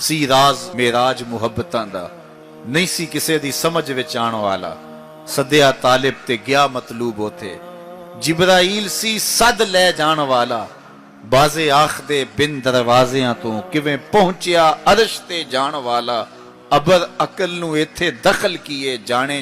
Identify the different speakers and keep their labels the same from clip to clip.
Speaker 1: سی راز میراج ਮੁਹੱਬਤਾਂ ਦਾ ਨਹੀਂ ਸੀ ਕਿਸੇ ਦੀ ਸਮਝ ਵਿੱਚ ਆਉਣ ਵਾਲਾ ਸੱਦਿਆ ਤਾਲਿਬ ਤੇ ਗਿਆ ਮਤਲੂਬ ਉਥੇ ਜਿਬਰਾਈਲ ਸੀ ਸੱਦ ਲੈ ਜਾਣ ਵਾਲਾ ਬਾਜ਼ੇ ਆਖਦੇ ਬਿਨ ਦਰਵਾਜ਼ਿਆਂ ਤੋਂ ਕਿਵੇਂ ਪਹੁੰਚਿਆ ਅਰਸ਼ ਤੇ ਜਾਣ ਵਾਲਾ ਅਬਰ ਅਕਲ ਨੂੰ ਇੱਥੇ ਦਖਲ ਕੀਏ ਜਾਣੇ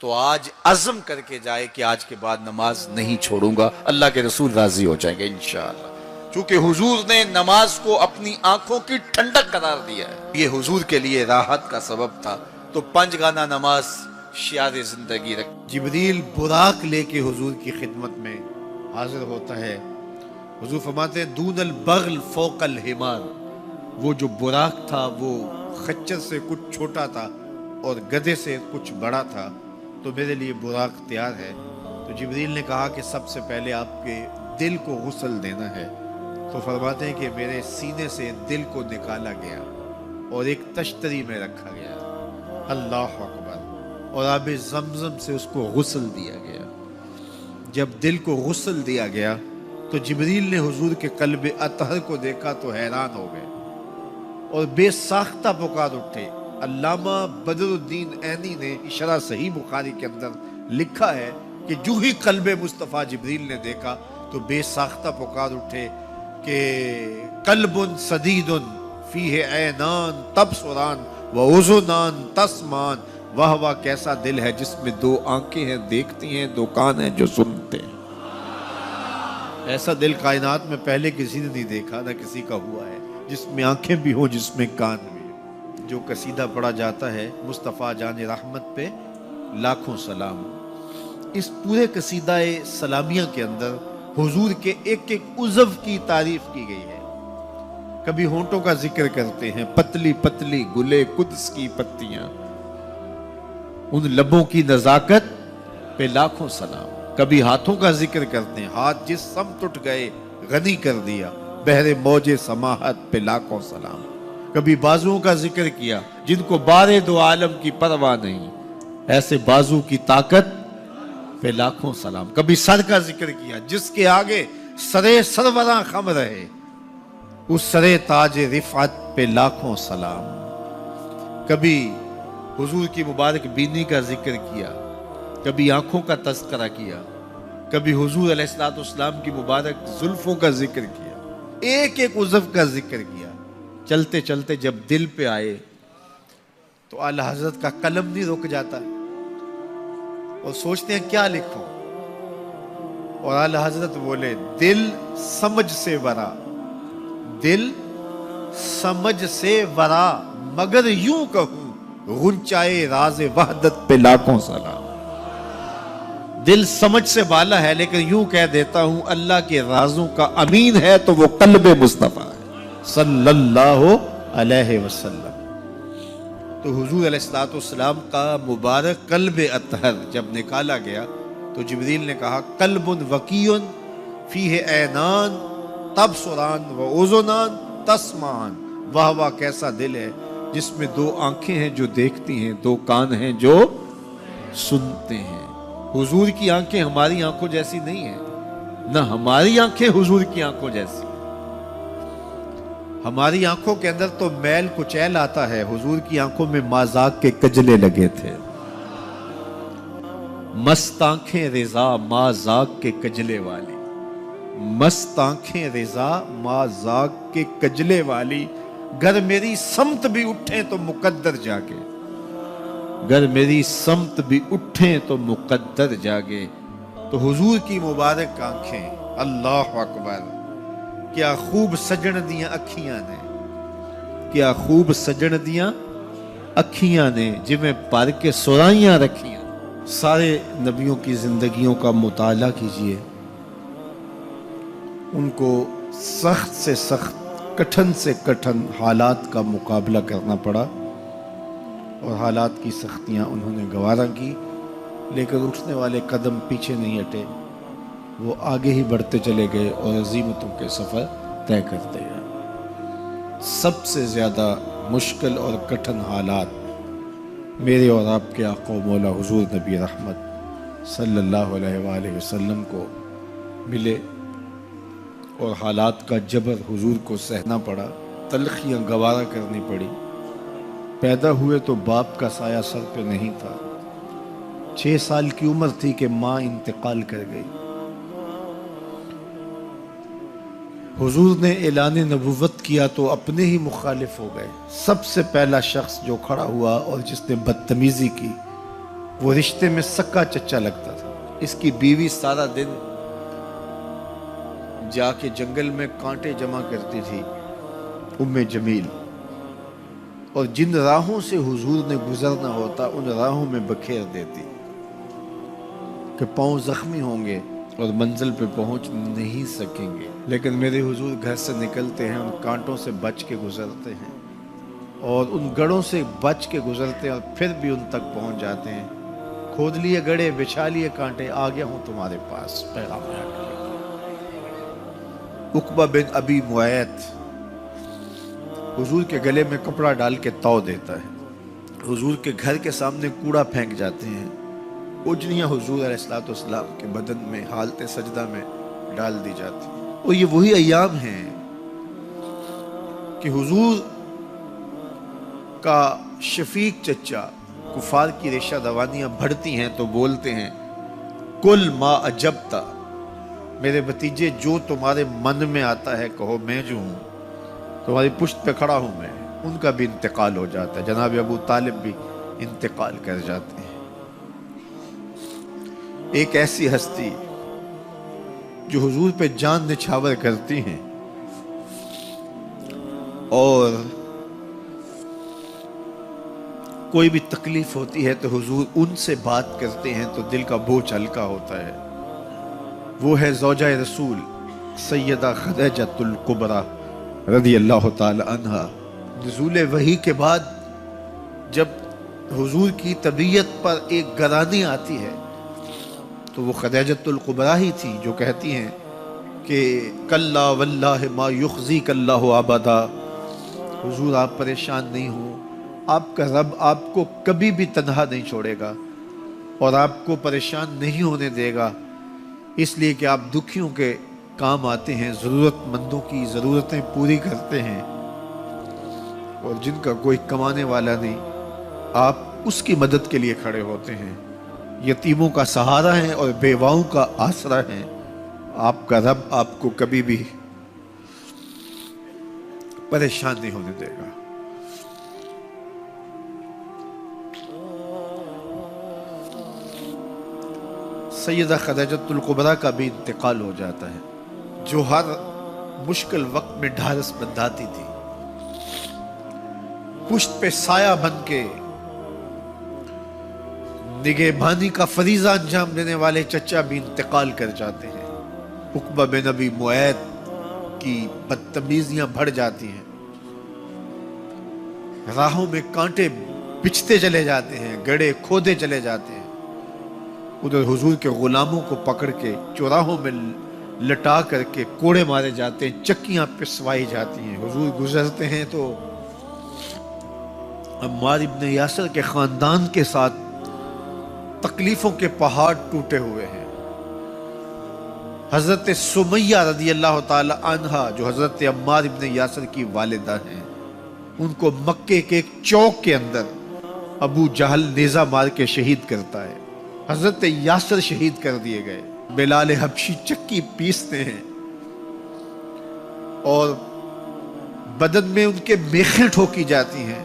Speaker 1: تو آج عزم کر کے جائے کہ آج کے بعد نماز نہیں چھوڑوں گا، اللہ کے رسول راضی ہو جائیں گے انشاءاللہ، چونکہ حضور نے نماز کو اپنی آنکھوں کی ٹھنڈک قرار دیا ہے، یہ حضور کے لیے راحت کا سبب تھا۔ تو 5 گانا نماز شعار زندگی رکھ۔
Speaker 2: جبریل براق لے کے حضور کی خدمت میں حاضر ہوتا ہے۔ حضور فرماتے ہیں دون البغل فوق الحمار، وہ جو براق تھا وہ خچر سے کچھ چھوٹا تھا اور گدھے سے کچھ بڑا تھا، تو میرے لیے براق تیار ہے۔ تو جبریل نے کہا کہ سب سے پہلے آپ کے دل کو غسل دینا ہے، تو فرماتے ہیں کہ میرے سینے سے دل کو نکالا گیا اور ایک تشتری میں رکھا گیا، اللہ اکبر، اور آب زمزم سے اس کو غسل دیا گیا۔ جب دل کو غسل دیا گیا تو جبریل نے حضور کے قلب اطہر کو دیکھا تو حیران ہو گئے اور بے ساختہ پکار اٹھے۔ علامہ بدر الدین عینی نے شرح صحیح بخاری کے اندر لکھا ہے کہ جو ہی قلب مصطفیٰ جبریل نے دیکھا تو بے ساختہ پکار اٹھے کہ قلب سدید فیہ عینان تبصران و اذنان تسمان، واہ واہ کیسا دل ہے جس میں 2 آنکھیں ہیں دیکھتی ہیں، 2 کان ہیں جو سنتے ہیں۔ ایسا دل کائنات میں پہلے کسی نے نہیں دیکھا، نہ کسی کا ہوا ہے، جس میں آنکھیں بھی ہوں، جس میں کان بھی ہوں۔ جو قصیدہ پڑھا جاتا ہے مصطفیٰ جان رحمت پہ لاکھوں سلام، اس پورے قصیدہ سلامیہ کے اندر حضور کے ایک ایک عضو کی تعریف کی گئی ہے۔ کبھی ہونٹوں کا ذکر کرتے ہیں، پتلی پتلی گلے قدس کی پتیاں، ان لبوں کی نزاکت پہ لاکھوں سلام۔ کبھی ہاتھوں کا ذکر کرتے ہیں، ہاتھ جس سمت اٹھ گئے غنی کر دیا، بحر موج سماحت پہ لاکھوں سلام۔ کبھی بازوؤں کا ذکر کیا، جن کو بارے 2 عالم کی پرواہ نہیں، ایسے بازو کی طاقت پہ لاکھوں سلام۔ کبھی سر کا ذکر کیا، جس کے آگے سرے سروراں خم رہے، اس سرے تاج رفعت پہ لاکھوں سلام۔ کبھی حضور کی مبارک بینی کا ذکر کیا، کبھی آنکھوں کا تذکرہ کیا، کبھی حضور علیہ السلام کی مبارک زلفوں کا ذکر کیا، ایک ایک عضو کا ذکر کیا۔ چلتے چلتے جب دل پہ آئے تو اعلی حضرت کا قلم نہیں رک جاتا اور سوچتے ہیں کیا لکھوں، اور اعلی حضرت بولے دل سمجھ سے ورا، دل سمجھ سے ورا، مگر یوں کہوں غنچائے راز وحدت پہ لاکھوں سلام۔ دل سمجھ سے بالا ہے لیکن یوں کہہ دیتا ہوں اللہ کے رازوں کا امین ہے تو وہ قلب مصطفیٰ ہے صلی اللہ علیہ وسلم۔ تو حضور علیہ السلام کا مبارک قلب اطہر جب نکالا گیا تو جبریل نے کہا قلب وقیع فیہ عینان تبصران و اذنان تسمعان، واہ واہ کیسا دل ہے جس میں 2 آنکھیں ہیں جو دیکھتی ہیں، 2 کان ہیں جو سنتے ہیں۔ حضور کی آنکھیں ہماری آنکھوں جیسی نہیں ہیں، نہ ہماری آنکھیں حضور کی آنکھوں جیسی۔ ہماری آنکھوں کے اندر تو میل کچیل آتا ہے، حضور کی آنکھوں میں مازاق کے کجلے لگے تھے۔ مست آنکھیں رضا مازاق کے کجلے والی، مست آنکھیں رضا مازاق کے کجلے والی، گر میری سمت بھی اٹھیں تو مقدر جاگے، گر میری سمت بھی اٹھیں تو مقدر جاگے۔ تو حضور کی مبارک آنکھیں، اللہ اکبر، کیا خوب سجن دیاں اکھیاں نے، کیا خوب سجن دیاں اکھیاں نے، جویں پر کے سرائیاں رکھیاں۔ سارے نبیوں کی زندگیوں کا مطالعہ کیجئے، ان کو سخت سے سخت، کٹھن سے کٹھن حالات کا مقابلہ کرنا پڑا اور حالات کی سختیاں انہوں نے گوارا کی، لیکن اٹھنے والے قدم پیچھے نہیں ہٹے، وہ آگے ہی بڑھتے چلے گئے اور عظیمتوں کے سفر طے کرتے گئے۔ سب سے زیادہ مشکل اور کٹھن حالات میرے اور آپ کے آقا و مولا حضور نبی رحمت صلی اللہ علیہ وآلہ وسلم کو ملے اور حالات کا جبر حضور کو سہنا پڑا، تلخیاں گوارا کرنی پڑی۔ پیدا ہوئے تو باپ کا سایہ سر پہ نہیں تھا، 6 سال کی عمر تھی کہ ماں انتقال کر گئی۔ حضور نے اعلان نبوت کیا تو اپنے ہی مخالف ہو گئے۔ سب سے پہلا شخص جو کھڑا ہوا اور جس نے بدتمیزی کی وہ رشتے میں سکا چچا لگتا تھا۔ اس کی بیوی سارا دن جا کے جنگل میں کانٹے جمع کرتی تھی، ام جمیل، اور جن راہوں سے حضور نے گزرنا ہوتا ان راہوں میں بکھیر دیتی کہ پاؤں زخمی ہوں گے اور منزل پہ پہنچ نہیں سکیں گے، لیکن میرے حضور گھر سے نکلتے ہیں، ان کانٹوں سے بچ کے گزرتے ہیں اور ان گڑھوں سے بچ کے گزرتے ہیں اور پھر بھی ان تک پہنچ جاتے ہیں۔ کھود لیے گڑھے، بچھا لیے کانٹے، آ گیا ہوں تمہارے پاس پیغام لے کر۔ عقبہ بن ابی معیط حضور کے گلے میں کپڑا ڈال کے تو دیتا ہے، حضور کے گھر کے سامنے کوڑا پھینک جاتے ہیں، اجنیاں حضور علیہ السلام کے بدن میں حالت سجدہ میں ڈال دی جاتی ہیں۔ اور یہ وہی ایام ہیں کہ حضور کا شفیق چچا کفار کی ریشہ دوانیاں بڑھتی ہیں تو بولتے ہیں کل ما اجبتا، میرے بھتیجے جو تمہارے من میں آتا ہے کہو، میں جو ہوں تمہاری پشت پہ کھڑا ہوں میں۔ ان کا بھی انتقال ہو جاتا ہے، جناب ابو طالب بھی انتقال کر جاتے ہیں۔ ایک ایسی ہستی جو حضور پہ جان نچھاور کرتی ہیں اور کوئی بھی تکلیف ہوتی ہے تو حضور ان سے بات کرتے ہیں تو دل کا بوجھ ہلکا ہوتا ہے، وہ ہے زوجہ رسول سیدہ خدیجہ الکبریٰ رضی اللہ تعالی عنہا۔ نزول وحی کے بعد جب حضور کی طبیعت پر ایک گرانی آتی ہے تو وہ خدیجہ الکبریٰ ہی تھی جو کہتی ہیں کہ کلا واللہ ما یخزیک اللہ ابدا، حضور آپ پریشان نہیں ہوں، آپ کا رب آپ کو کبھی بھی تنہا نہیں چھوڑے گا اور آپ کو پریشان نہیں ہونے دے گا، اس لیے کہ آپ دکھیوں کے کام آتے ہیں، ضرورت مندوں کی ضرورتیں پوری کرتے ہیں، اور جن کا کوئی کمانے والا نہیں آپ اس کی مدد کے لیے کھڑے ہوتے ہیں، یتیموں کا سہارا ہیں اور بیواؤں کا آسرا ہیں، آپ کا رب آپ کو کبھی بھی پریشان نہیں ہونے دے گا۔ سیدہ خدیجہ الکبریٰ کا بھی انتقال ہو جاتا ہے، جو ہر مشکل وقت میں ڈھارس بندھاتی تھی، پشت پہ سایہ بن کے نگہبانی کا فریضہ انجام دینے والے چچا بھی انتقال کر جاتے ہیں۔ عقبہ بن ابی معیط کی بدتمیزیاں بڑھ جاتی ہیں، راہوں میں کانٹے بچھتے چلے جاتے ہیں، گڑھے کھودے چلے جاتے ہیں، ادھر حضور کے غلاموں کو پکڑ کے چوراہوں میں لٹا کر کے کوڑے مارے جاتے ہیں، چکیاں پسوائی جاتی ہیں، حضور گزرتے ہیں تو عمار ابن یاسر کے خاندان کے ساتھ تکلیفوں کے پہاڑ ٹوٹے ہوئے ہیں۔ حضرت سمیہ رضی اللہ تعالی عنہا جو حضرت عمار ابن یاسر کی والدہ ہیں، ان کو مکے کے ایک چوک کے اندر ابو جہل نیزہ مار کے شہید کرتا ہے، حضرت یاسر شہید کر دیے گئے، بلال حبشی چکی پیستے ہیں اور بدن میں ان کے میخیں ٹھوکی جاتی ہیں۔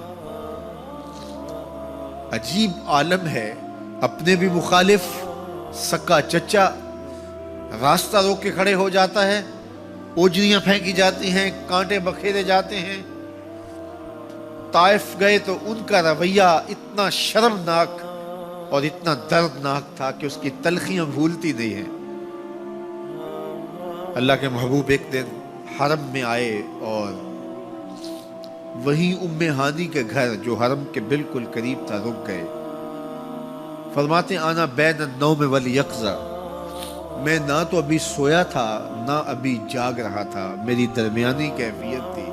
Speaker 2: عجیب عالم ہے، اپنے بھی مخالف سکا چچا راستہ روک کے کھڑے ہو جاتا ہے، اوجریاں پھینکی جاتی ہیں، کانٹے بکھیرے جاتے ہیں۔ طائف گئے تو ان کا رویہ اتنا شرمناک اور اتنا دردناک تھا کہ اس کی تلخیاں بھولتی نہیں ہیں۔ اللہ کے محبوب ایک دن حرم میں آئے اور وہیں ام ہانی کے گھر جو حرم کے بالکل قریب تھا رک گئے۔ فرماتے آنا بین النوم والیقظہ، میں نہ تو ابھی سویا تھا نہ ابھی جاگ رہا تھا، میری درمیانی کیفیت تھی۔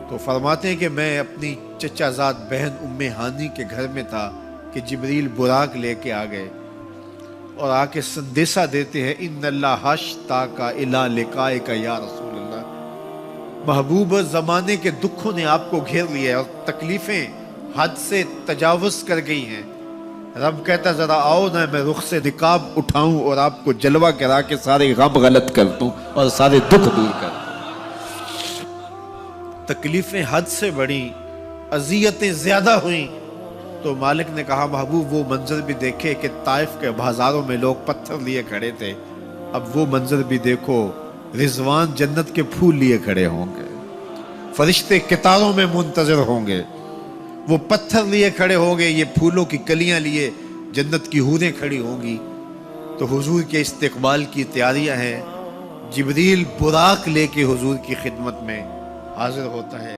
Speaker 2: تو فرماتے ہیں کہ میں اپنی چچا زاد بہن ام ہانی کے گھر میں تھا کہ جبریل براق لے کے آ گئے اور آ کے سندیسہ دیتے ہیں ان اللہ اشتاق الی لقائک یا رسول اللہ، محبوب زمانے کے دکھوں نے آپ کو گھیر لیا ہے اور تکلیفیں حد سے تجاوز کر گئی ہیں۔ رب کہتا ذرا آؤ نا میں رخ سے نقاب اٹھاؤں اور آپ کو جلوہ کرا کے سارے غم غلط کر دوں اور سارے دکھ دور کر دوں۔ تکلیفیں حد سے بڑھی، اذیتیں زیادہ ہوئیں، تو مالک نے کہا محبوب وہ منظر بھی دیکھے کہ طائف کے بازاروں میں لوگ پتھر لیے کھڑے تھے، اب وہ منظر بھی دیکھو، رضوان جنت کے پھول لیے کھڑے ہوں گے، فرشتے قطاروں میں منتظر ہوں گے، وہ پتھر لیے کھڑے ہوں گے، یہ پھولوں کی کلیاں لیے جنت کی حوریں کھڑی ہوں گی۔ تو حضور کے استقبال کی تیاریاں ہیں، جبریل براق لے کے حضور کی خدمت میں حاضر ہوتا ہے۔